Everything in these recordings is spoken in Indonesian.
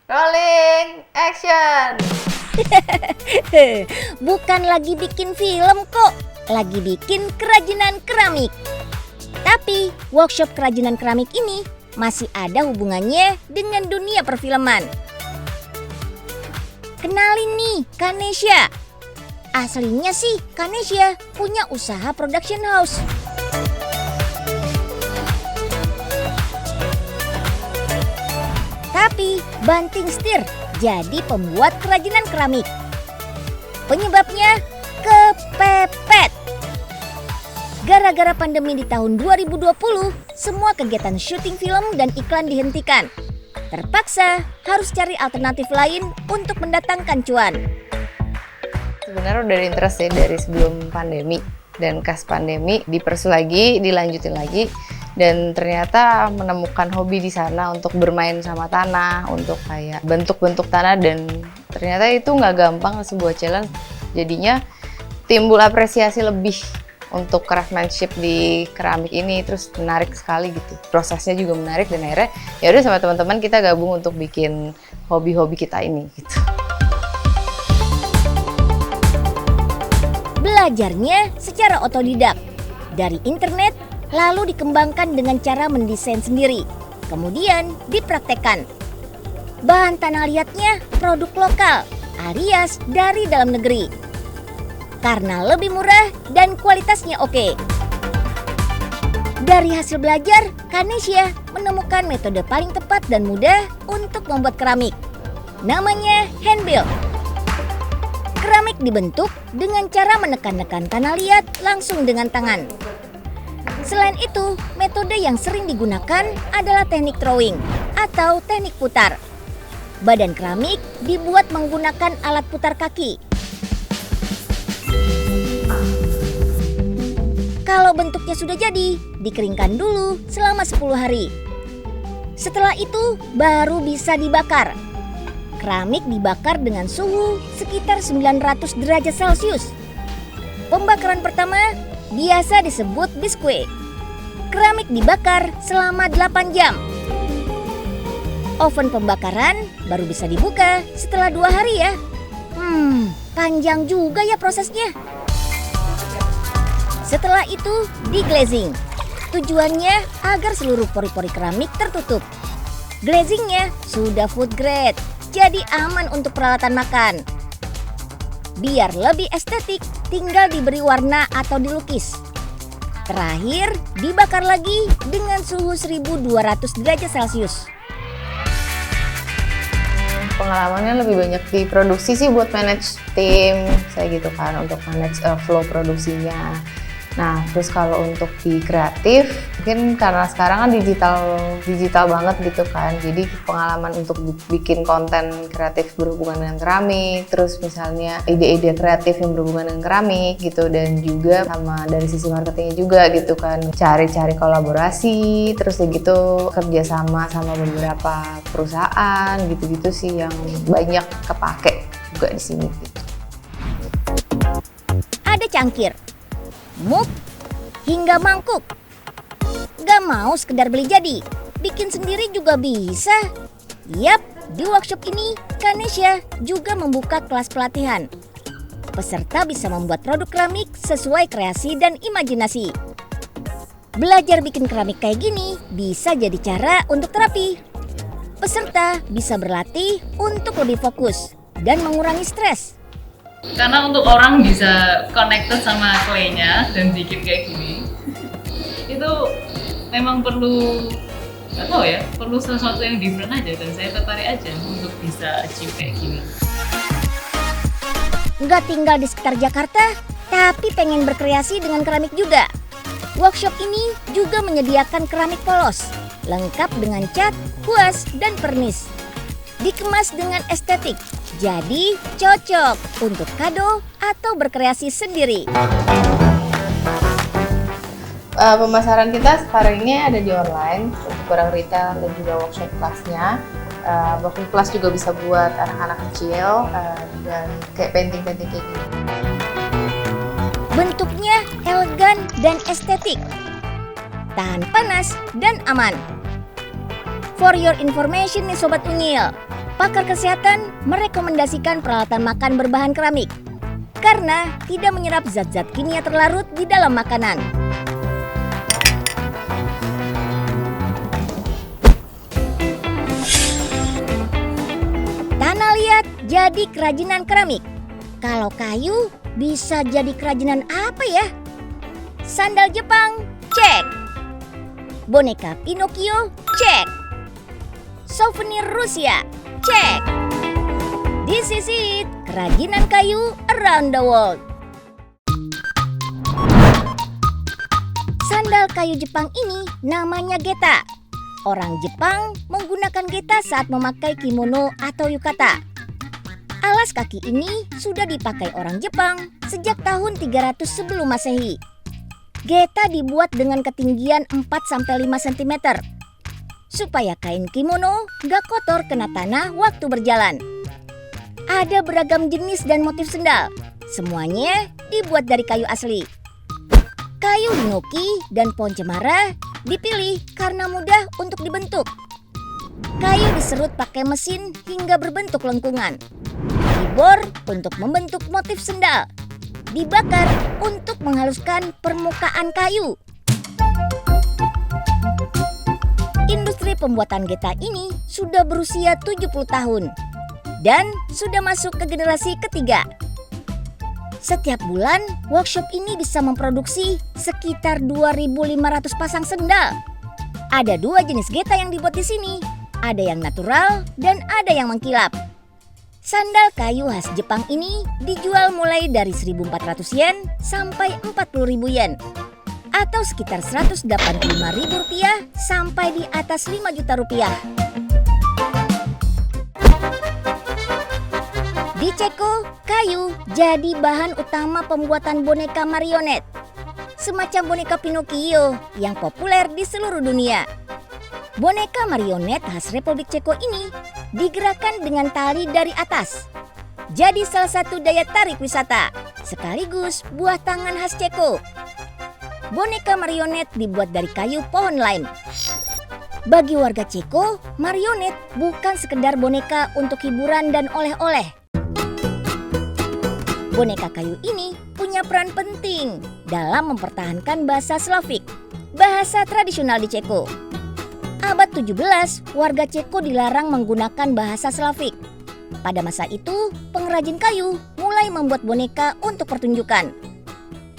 Rolling action. Bukan lagi bikin film kok, lagi bikin kerajinan keramik. Tapi workshop kerajinan keramik ini masih ada hubungannya dengan dunia perfilman. Kenalin nih, Kanesha. Aslinya sih Kanesha punya usaha production house. Tapi banting setir jadi pembuat kerajinan keramik. Penyebabnya kepepet. Gara-gara pandemi di tahun 2020, semua kegiatan syuting film dan iklan dihentikan. Terpaksa harus cari alternatif lain untuk mendatangkan cuan. Sebenarnya udah ada interest ya dari sebelum pandemi, dan pas pandemi dilanjutin lagi, dan ternyata menemukan hobi di sana untuk bermain sama tanah, untuk kayak bentuk-bentuk tanah, dan ternyata itu nggak gampang, sebuah challenge. Jadinya timbul apresiasi lebih untuk craftsmanship di keramik ini, terus menarik sekali gitu. Prosesnya juga menarik, dan akhirnya ya udah sama teman-teman kita gabung untuk bikin hobi-hobi kita ini gitu. Belajarnya secara otodidak dari internet, lalu dikembangkan dengan cara mendesain sendiri, kemudian dipraktekkan. Bahan tanah liatnya produk lokal alias dari dalam negeri, karena lebih murah dan kualitasnya oke. Dari hasil belajar, Kanesha menemukan metode paling tepat dan mudah untuk membuat keramik. Namanya hand build. Keramik dibentuk dengan cara menekan-nekan tanah liat langsung dengan tangan. Selain itu, metode yang sering digunakan adalah teknik throwing atau teknik putar. Badan keramik dibuat menggunakan alat putar kaki. Kalau bentuknya sudah jadi, dikeringkan dulu selama 10 hari. Setelah itu, baru bisa dibakar. Keramik dibakar dengan suhu sekitar 900 derajat Celcius. Pembakaran pertama biasa disebut biskuit. Keramik dibakar selama 8 jam. Oven pembakaran baru bisa dibuka setelah 2 hari ya. Panjang juga ya prosesnya. Setelah itu diglazing. Tujuannya agar seluruh pori-pori keramik tertutup. Glazingnya sudah food grade, jadi aman untuk peralatan makan. Biar lebih estetik, tinggal diberi warna atau dilukis. Terakhir, dibakar lagi dengan suhu 1200 derajat Celcius. Pengalamannya lebih banyak di produksi sih, buat manage tim, saya gitu kan, untuk manage flow produksinya. Nah, terus kalau untuk di kreatif, mungkin karena sekarang kan digital banget gitu kan, jadi pengalaman untuk bikin konten kreatif berhubungan dengan keramik, terus misalnya ide-ide kreatif yang berhubungan dengan keramik gitu, dan juga sama dari sisi marketingnya juga gitu kan, cari-cari kolaborasi, terus gitu kerjasama sama beberapa perusahaan gitu-gitu sih yang banyak kepake juga di sini gitu. Ada cangkir, mug, hingga mangkuk. Gak mau sekedar beli jadi, bikin sendiri juga bisa. Yap, di workshop ini Kanesha juga membuka kelas pelatihan. Peserta bisa membuat produk keramik sesuai kreasi dan imajinasi. Belajar bikin keramik kayak gini bisa jadi cara untuk terapi. Peserta bisa berlatih untuk lebih fokus dan mengurangi stres. Karena untuk orang bisa connected sama clay-nya dan bikin kayak gini, itu memang perlu, nggak tahu ya, perlu sesuatu yang different aja, dan saya tertarik aja untuk bisa achieve kayak gini. Nggak tinggal di sekitar Jakarta, tapi pengen berkreasi dengan keramik juga. Workshop ini juga menyediakan keramik polos, lengkap dengan cat, kuas, dan pernis. Dikemas dengan estetik, jadi cocok untuk kado atau berkreasi sendiri. Pemasaran kita sekarang ini ada di online untuk barang retail dan juga workshop kelasnya. Workshop kelas juga bisa buat anak-anak kecil dan kayak painting-painting kayak gini. Bentuknya elegan dan estetik, tahan panas dan aman. For your information nih Sobat Unyil, Pakar kesehatan merekomendasikan peralatan makan berbahan keramik karena tidak menyerap zat-zat kimia terlarut di dalam makanan. Tanah liat jadi kerajinan keramik. Kalau kayu bisa jadi kerajinan apa ya? Sandal Jepang, cek. Boneka Pinocchio, cek. Souvenir Rusia, cek. This is it, kerajinan kayu around the world. Sandal kayu Jepang ini namanya geta. Orang Jepang menggunakan geta saat memakai kimono atau yukata. Alas kaki ini sudah dipakai orang Jepang sejak tahun 300 sebelum Masehi. Geta dibuat dengan ketinggian 4-5 cm supaya kain kimono gak kotor kena tanah waktu berjalan. Ada beragam jenis dan motif sendal. Semuanya dibuat dari kayu asli. Kayu hinoki dan pohon cemara dipilih karena mudah untuk dibentuk. Kayu diserut pakai mesin hingga berbentuk lengkungan. Dibor untuk membentuk motif sendal. Dibakar untuk menghaluskan permukaan kayu. Industri pembuatan geta ini sudah berusia 70 tahun dan sudah masuk ke generasi ketiga. Setiap bulan, workshop ini bisa memproduksi sekitar 2.500 pasang sendal. Ada 2 jenis geta yang dibuat di sini. Ada yang natural dan ada yang mengkilap. Sandal kayu khas Jepang ini dijual mulai dari 1.400 yen sampai 40.000 yen. Atau sekitar Rp185.000 sampai di atas Rp5 juta. Di Ceko, kayu jadi bahan utama pembuatan boneka marionet. Semacam boneka Pinocchio yang populer di seluruh dunia. Boneka marionet khas Republik Ceko ini digerakkan dengan tali dari atas. Jadi salah satu daya tarik wisata, sekaligus buah tangan khas Ceko. Boneka marionet dibuat dari kayu pohon lime. Bagi warga Ceko, marionet bukan sekedar boneka untuk hiburan dan oleh-oleh. Boneka kayu ini punya peran penting dalam mempertahankan bahasa Slavik, bahasa tradisional di Ceko. Abad 17, warga Ceko dilarang menggunakan bahasa Slavik. Pada masa itu, pengrajin kayu mulai membuat boneka untuk pertunjukan.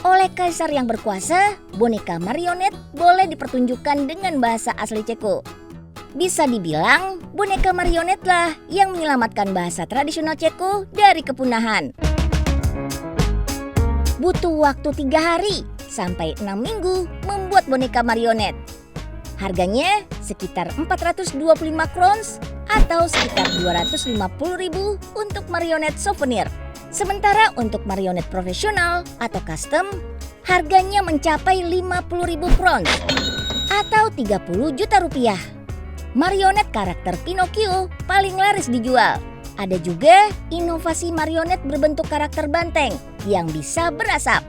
Oleh kaisar yang berkuasa, boneka marionet boleh dipertunjukkan dengan bahasa asli Ceko. Bisa dibilang, boneka marionetlah yang menyelamatkan bahasa tradisional Ceko dari kepunahan. Butuh waktu 3 hari sampai 6 minggu membuat boneka marionet. Harganya sekitar 425 crowns atau sekitar 250.000 untuk marionet souvenir. Sementara untuk marionet profesional atau custom, harganya mencapai 50.000 crowns atau 30 juta rupiah. Marionet karakter Pinocchio paling laris dijual. Ada juga inovasi marionet berbentuk karakter banteng yang bisa berasap.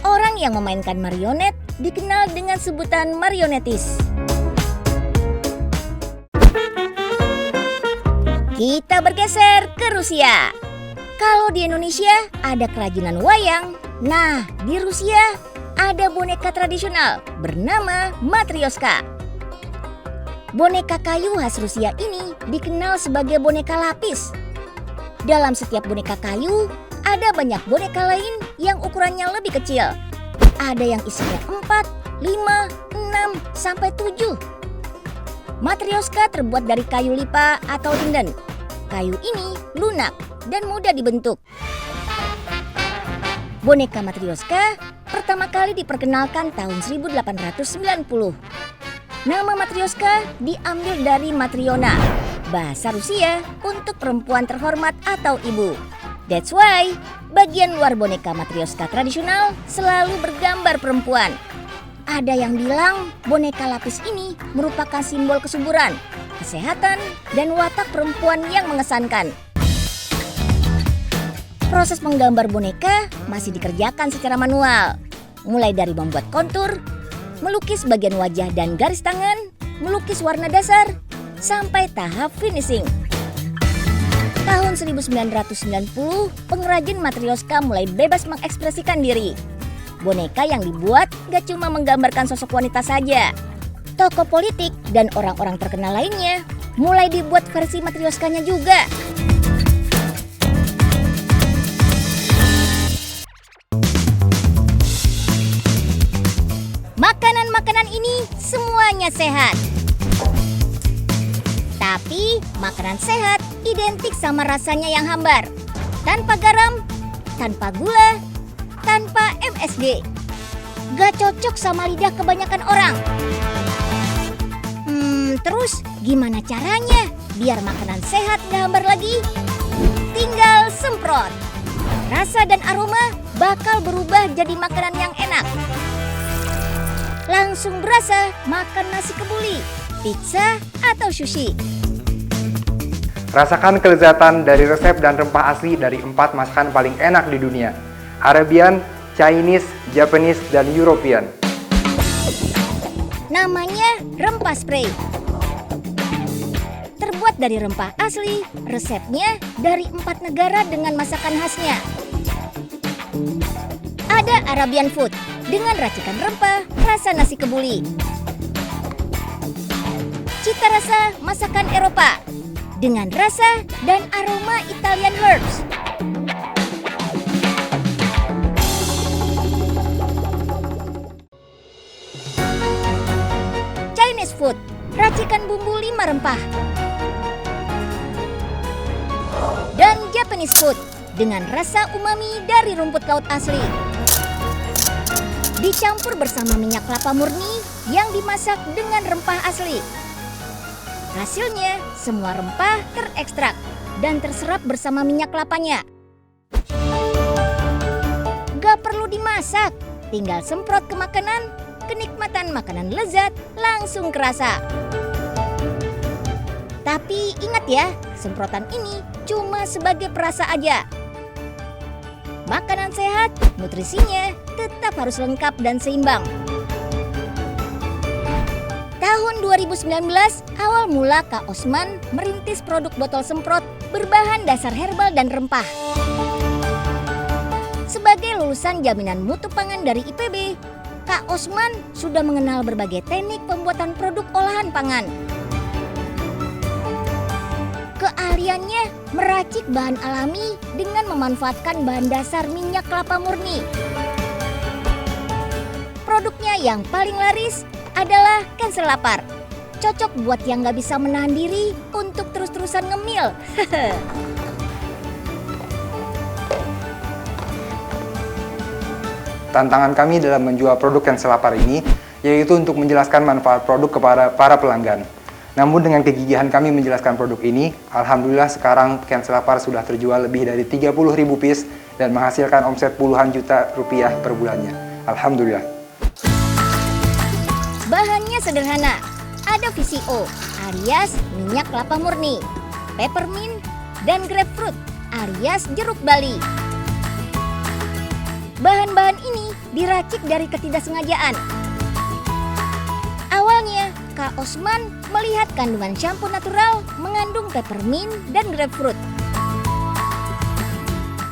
Orang yang memainkan marionet dikenal dengan sebutan marionetis. Kita bergeser ke Rusia. Kalau di Indonesia ada kerajinan wayang, nah di Rusia ada boneka tradisional bernama Matryoshka. Boneka kayu khas Rusia ini dikenal sebagai boneka lapis. Dalam setiap boneka kayu, ada banyak boneka lain yang ukurannya lebih kecil. Ada yang isinya 4, 5, 6, sampai 7. Matryoshka terbuat dari kayu lipa atau linden. Kayu ini lunak dan mudah dibentuk. Boneka Matryoshka pertama kali diperkenalkan tahun 1890. Nama Matryoshka diambil dari Matryona, bahasa Rusia untuk perempuan terhormat atau ibu. That's why bagian luar boneka Matryoshka tradisional selalu bergambar perempuan. Ada yang bilang boneka lapis ini merupakan simbol kesuburan, kesehatan, dan watak perempuan yang mengesankan. Proses menggambar boneka masih dikerjakan secara manual, mulai dari membuat kontur, melukis bagian wajah dan garis tangan, melukis warna dasar, sampai tahap finishing. Tahun 1990, pengrajin Matryoshka mulai bebas mengekspresikan diri. Boneka yang dibuat gak cuma menggambarkan sosok wanita saja. Tokoh politik dan orang-orang terkenal lainnya mulai dibuat versi Matryoshkanya juga. Makanan-makanan ini semuanya sehat. Tapi makanan sehat identik sama rasanya yang hambar. Tanpa garam, tanpa gula, tanpa MSG. Gak cocok sama lidah kebanyakan orang. Terus gimana caranya biar makanan sehat gak hambar lagi? Tinggal semprot. Rasa dan aroma bakal berubah jadi makanan yang enak. Langsung berasa makan nasi kebuli, pizza, atau sushi. Rasakan kelezatan dari resep dan rempah asli dari 4 masakan paling enak di dunia. Arabian, Chinese, Japanese, dan European. Namanya rempah spray. Terbuat dari rempah asli, resepnya dari 4 negara dengan masakan khasnya. Ada Arabian food dengan racikan rempah rasa nasi kebuli. Cita rasa masakan Eropa dengan rasa dan aroma Italian herbs. Chinese food, racikan bumbu 5 rempah. Dan Japanese food dengan rasa umami dari rumput laut asli. Dicampur bersama minyak kelapa murni yang dimasak dengan rempah asli. Hasilnya, semua rempah terekstrak dan terserap bersama minyak kelapanya. Gak perlu dimasak, tinggal semprot ke makanan, kenikmatan makanan lezat langsung kerasa. Tapi ingat ya, semprotan ini cuma sebagai perasa aja. Makanan sehat, nutrisinya tetap harus lengkap dan seimbang. Tahun 2019, awal mula Kak Osman merintis produk botol semprot berbahan dasar herbal dan rempah. Sebagai lulusan jaminan mutu pangan dari IPB, Kak Osman sudah mengenal berbagai teknik pembuatan produk olahan pangan. Keahliannya meracik bahan alami dengan memanfaatkan bahan dasar minyak kelapa murni. Produknya yang paling laris adalah cancel lapar. Cocok buat yang gak bisa menahan diri untuk terus-terusan ngemil. Tantangan kami dalam menjual produk cancel lapar ini yaitu untuk menjelaskan manfaat produk kepada para pelanggan. Namun dengan kegigihan kami menjelaskan produk ini, alhamdulillah sekarang cancel lapar sudah terjual lebih dari 30.000 piece dan menghasilkan omset puluhan juta rupiah per bulannya. Alhamdulillah. Bahannya sederhana, ada VCO alias minyak kelapa murni, peppermint, dan grapefruit alias jeruk Bali. Bahan-bahan ini diracik dari ketidaksengajaan. Awalnya, Kak Osman melihat kandungan shampoo natural mengandung peppermint dan grapefruit.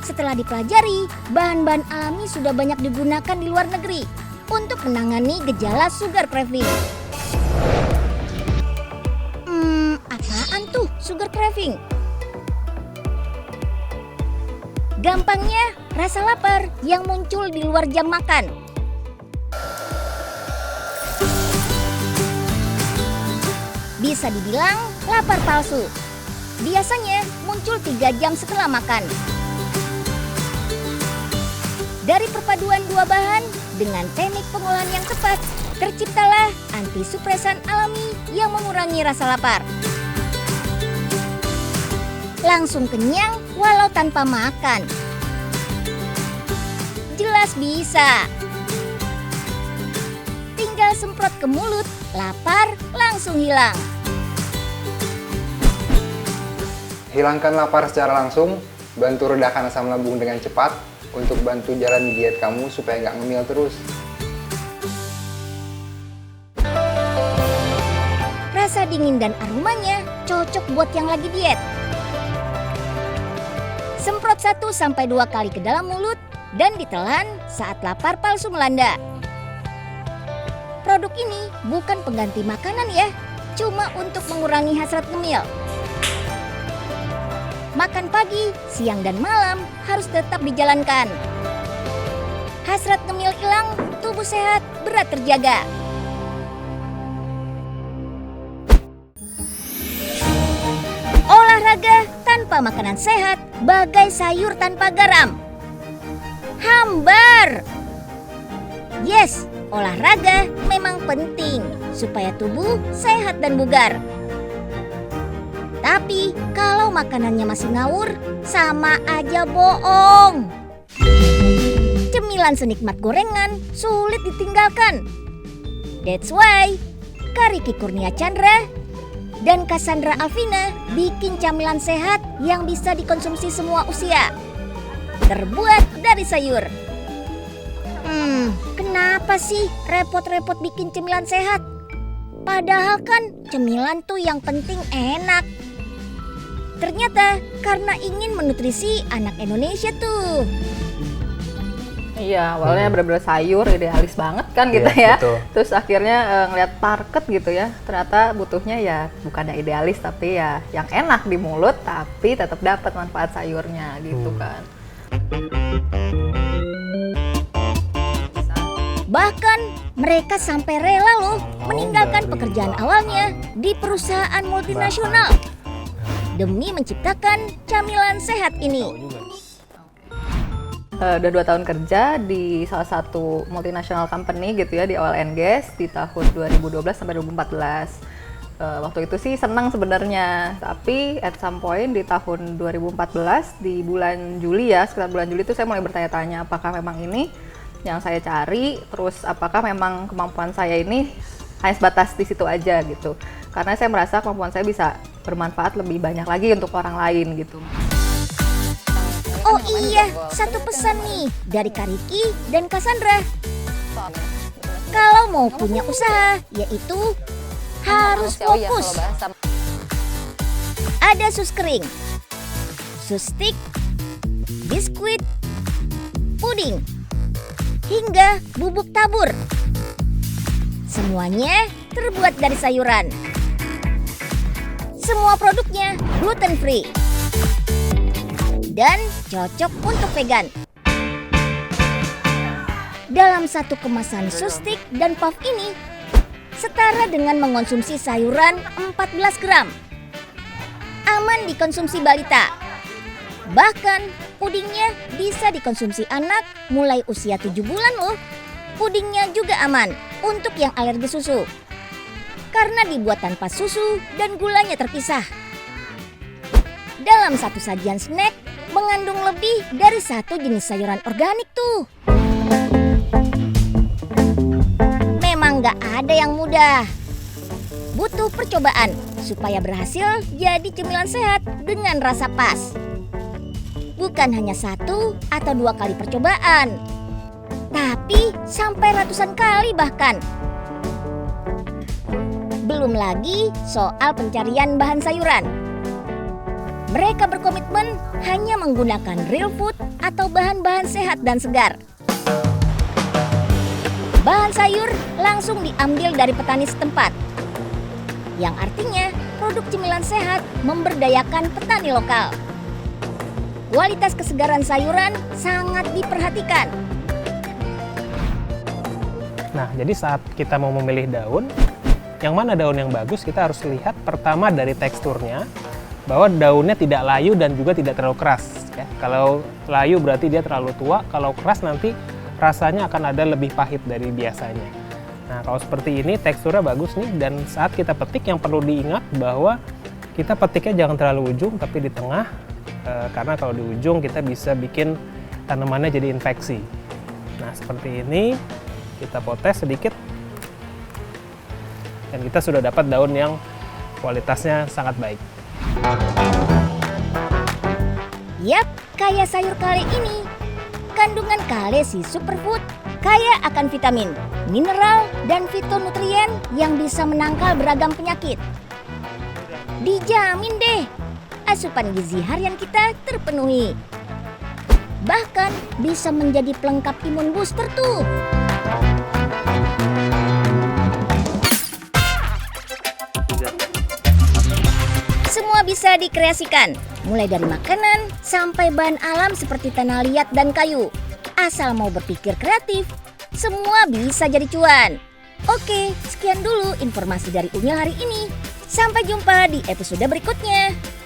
Setelah dipelajari, bahan-bahan alami sudah banyak digunakan di luar negeri untuk menangani gejala sugar craving. Apaan tuh sugar craving? Gampangnya, rasa lapar yang muncul di luar jam makan. Bisa dibilang lapar palsu. Biasanya muncul 3 jam setelah makan. Dari perpaduan dua bahan dengan teknik pengolahan yang tepat, terciptalah antisupresan alami yang mengurangi rasa lapar. Langsung kenyang walau tanpa makan. Jelas bisa. Tinggal semprot ke mulut, lapar langsung hilang. Hilangkan lapar secara langsung, bantu redakan asam lambung dengan cepat untuk bantu jalan diet kamu supaya nggak ngemil terus. Rasa dingin dan aromanya cocok buat yang lagi diet. Semprot 1-2 kali ke dalam mulut dan ditelan saat lapar palsu melanda. Produk ini bukan pengganti makanan ya, cuma untuk mengurangi hasrat ngemil. Makan pagi, siang, dan malam harus tetap dijalankan. Hasrat ngemil hilang, tubuh sehat, berat terjaga. Olahraga tanpa makanan sehat bagai sayur tanpa garam. Hambar! Yes, olahraga memang penting supaya tubuh sehat dan bugar. Tapi kalau makanannya masih ngawur, sama aja bohong. Cemilan senikmat gorengan sulit ditinggalkan. That's why Kariki Kurnia Chandra dan Cassandra Alvina bikin camilan sehat yang bisa dikonsumsi semua usia. Terbuat dari sayur. Kenapa sih repot-repot bikin cemilan sehat? Padahal kan cemilan tuh yang penting enak. Ternyata karena ingin menutrisi anak Indonesia tuh. Iya, awalnya bener-bener sayur, idealis banget kan gitu Iya, ya. betul. Terus akhirnya ngeliat market gitu ya, ternyata butuhnya ya bukannya idealis tapi ya yang enak di mulut tapi tetap dapat manfaat sayurnya gitu kan. Bahkan mereka sampai rela loh meninggalkan pekerjaan awalnya di perusahaan multinasional demi menciptakan camilan sehat ini. Udah 2 tahun kerja di salah satu multinational company gitu ya di oil and gas di tahun 2012 sampai 2014. Waktu itu sih senang sebenarnya, tapi at some point di tahun 2014 di bulan Juli ya, sekitar bulan Juli itu saya mulai bertanya-tanya apakah memang ini yang saya cari, terus apakah memang kemampuan saya ini hanya sebatas di situ aja gitu. Karena saya merasa kemampuan saya bisa bermanfaat lebih banyak lagi untuk orang lain gitu. Oh iya, satu pesan nih dari Kariki dan Cassandra. Kalau mau punya usaha, yaitu harus fokus. Ada sus kering, sus stick, biskuit, puding, hingga bubuk tabur. Semuanya terbuat dari sayuran. Semua produknya gluten free dan cocok untuk vegan. Dalam satu kemasan sus stick dan puff ini setara dengan mengonsumsi sayuran 14 gram. Aman dikonsumsi balita. Bahkan pudingnya bisa dikonsumsi anak mulai usia 7 bulan loh. Pudingnya juga aman untuk yang alergi susu. Karena dibuat tanpa susu dan gulanya terpisah. Dalam satu sajian snack mengandung lebih dari 1 jenis sayuran organik tuh. Memang gak ada yang mudah. Butuh percobaan supaya berhasil jadi cemilan sehat dengan rasa pas. Bukan hanya 1 atau 2 kali percobaan, tapi sampai ratusan kali bahkan. Belum lagi soal pencarian bahan sayuran. Mereka berkomitmen hanya menggunakan real food atau bahan-bahan sehat dan segar. Bahan sayur langsung diambil dari petani setempat. Yang artinya produk cemilan sehat memberdayakan petani lokal. Kualitas kesegaran sayuran sangat diperhatikan. Nah, jadi saat kita mau memilih daun, yang mana daun yang bagus, kita harus lihat pertama dari teksturnya, bahwa daunnya tidak layu dan juga tidak terlalu keras. Ya. Kalau layu berarti dia terlalu tua, kalau keras nanti rasanya akan ada lebih pahit dari biasanya. Nah, kalau seperti ini teksturnya bagus nih, dan saat kita petik yang perlu diingat bahwa kita petiknya jangan terlalu ujung tapi di tengah, karena kalau di ujung kita bisa bikin tanamannya jadi infeksi. Nah, seperti ini kita potes sedikit dan kita sudah dapat daun yang kualitasnya sangat baik. Yap, kayak sayur kale ini. Kandungan kale si superfood kaya akan vitamin, mineral, dan fitonutrien yang bisa menangkal beragam penyakit. Dijamin deh, asupan gizi harian kita terpenuhi. Bahkan bisa menjadi pelengkap imun booster tuh. Semua bisa dikreasikan, mulai dari makanan sampai bahan alam seperti tanah liat dan kayu. Asal mau berpikir kreatif, semua bisa jadi cuan. Oke, sekian dulu informasi dari Unyil hari ini. Sampai jumpa di episode berikutnya.